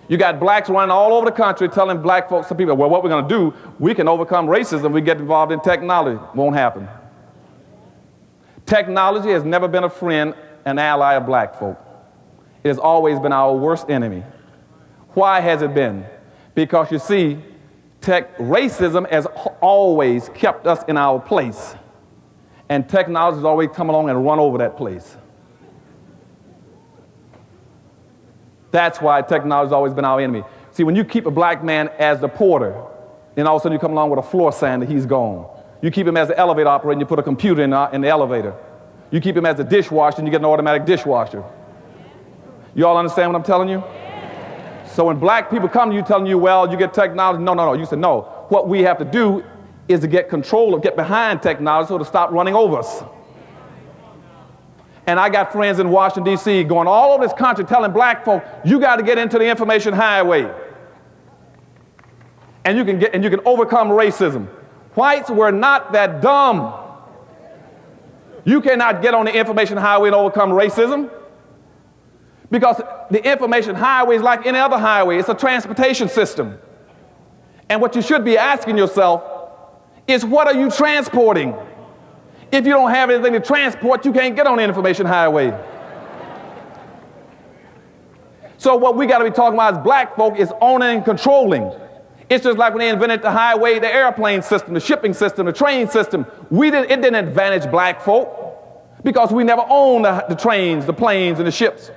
You got blacks running all over the country telling black folks, some people, well, what we're going to do, we can overcome racism, we get involved in technology. Won't happen. Technology has never been a friend, an ally of black folk. It has always been our worst enemy. Why has it been? Because you see, racism has always kept us in our place. And technology has always come along and run over that place. That's why technology has always been our enemy. See, when you keep a black man as the porter, then all of a sudden you come along with a floor sander, he's gone. You keep him as the elevator operator and you put a computer in the elevator. You keep him as a dishwasher and you get an automatic dishwasher. You all understand what I'm telling you? So when black people come to you telling you, well, you get technology, no. You say, no. What we have to do is to get control, get behind technology so to stop running over us. And I got friends in Washington, D.C. going all over this country telling black folk, you got to get into the information highway. And you can overcome racism. Whites were not that dumb. You cannot get on the information highway and overcome racism. Because the information highway is like any other highway. It's a transportation system. And what you should be asking yourself is, what are you transporting? If you don't have anything to transport, you can't get on the information highway. So what we got to be talking about as black folk is owning and controlling. It's just like when they invented the highway, the airplane system, the shipping system, the train system. It didn't advantage black folk because we never owned the trains, the planes, and the ships.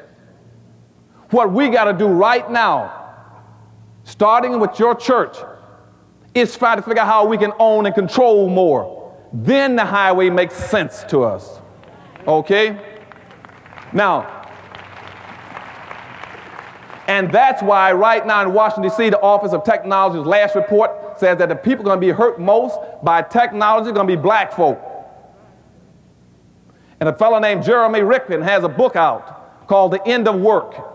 What we got to do right now, starting with your church, is try to figure out how we can own and control more. Then the highway makes sense to us. Okay? Now, and that's why right now in Washington, D.C., the Office of Technology's last report says that the people going to be hurt most by technology are going to be black folk. And a fellow named Jeremy Rickman has a book out called The End of Work.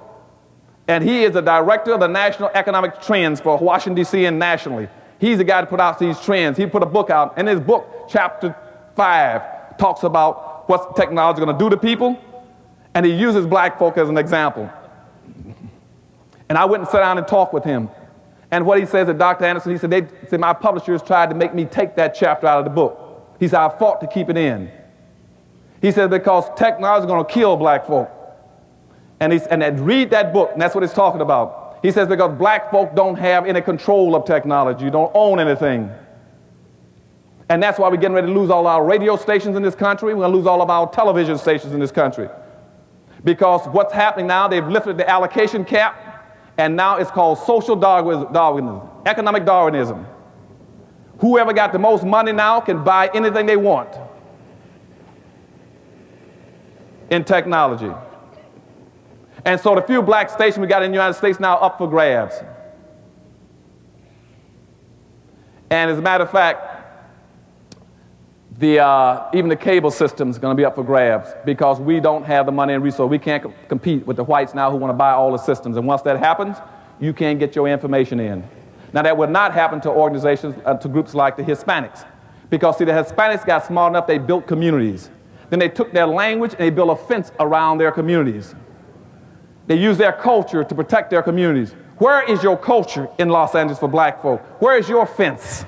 And he is the director of the National Economic Trends for Washington, D.C. and nationally. He's the guy to put out these trends. He put a book out, and his book, chapter 5, talks about what technology is going to do to people, and he uses black folk as an example. And I went and sat down and talked with him. And what he says to Dr. Anderson, he said, my publishers tried to make me take that chapter out of the book. He said, I fought to keep it in. He said, because technology is going to kill black folk. And read that book, and that's what it's talking about. He says because black folk don't have any control of technology. You don't own anything. And that's why we're getting ready to lose all our radio stations in this country. We're going to lose all of our television stations in this country. Because what's happening now, they've lifted the allocation cap, and now it's called social Darwinism, economic Darwinism. Whoever got the most money now can buy anything they want in technology. And so the few black stations we got in the United States now up for grabs. And as a matter of fact, even the cable system is going to be up for grabs because we don't have the money and resources. We can't compete with the whites now who want to buy all the systems. And once that happens, you can't get your information in. Now that would not happen to organizations, to groups like the Hispanics. Because see, the Hispanics got smart enough, they built communities. Then they took their language and they built a fence around their communities. They use their culture to protect their communities. Where is your culture in Los Angeles for black folk? Where is your fence?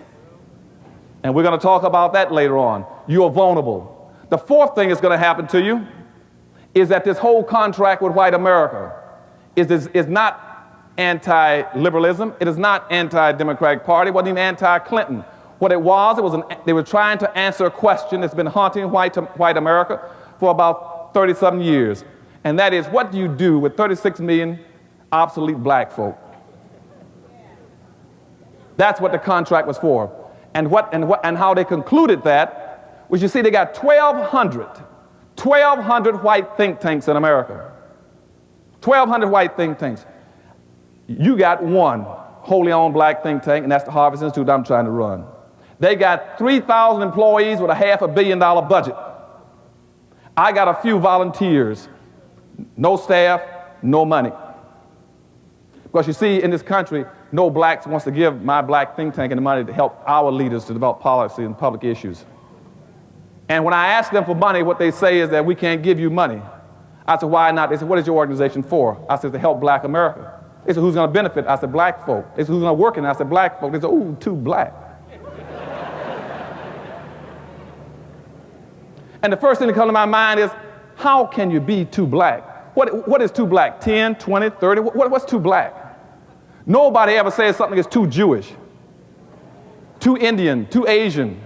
And we're going to talk about that later on. You are vulnerable. The fourth thing that's going to happen to you is that this whole contract with white America is not anti-liberalism. It is not anti-Democratic Party. It wasn't even anti-Clinton. What it was they were trying to answer a question that's been haunting white America for about 30-something years. And that is, what do you do with 36 million obsolete black folk? That's what the contract was for. And how they concluded that was, you see, they got 1,200 white think tanks in America. 1,200 white think tanks. You got one wholly owned black think tank, and that's the Harvest Institute I'm trying to run. They got 3,000 employees with a $500 million budget. I got a few volunteers. No staff, no money. Because you see, in this country, no blacks wants to give my black think tank any money to help our leaders to develop policy and public issues. And when I ask them for money, what they say is that we can't give you money. I said, why not? They said, what is your organization for? I said, to help black America. They said, who's going to benefit? I said, black folk. They said, who's going to work in it? I said, black folk. They said, ooh, too black. And the first thing that comes to my mind is, how can you be too black? What is too black? 10, 20, 30? What's too black? Nobody ever says something is too Jewish, too Indian, too Asian,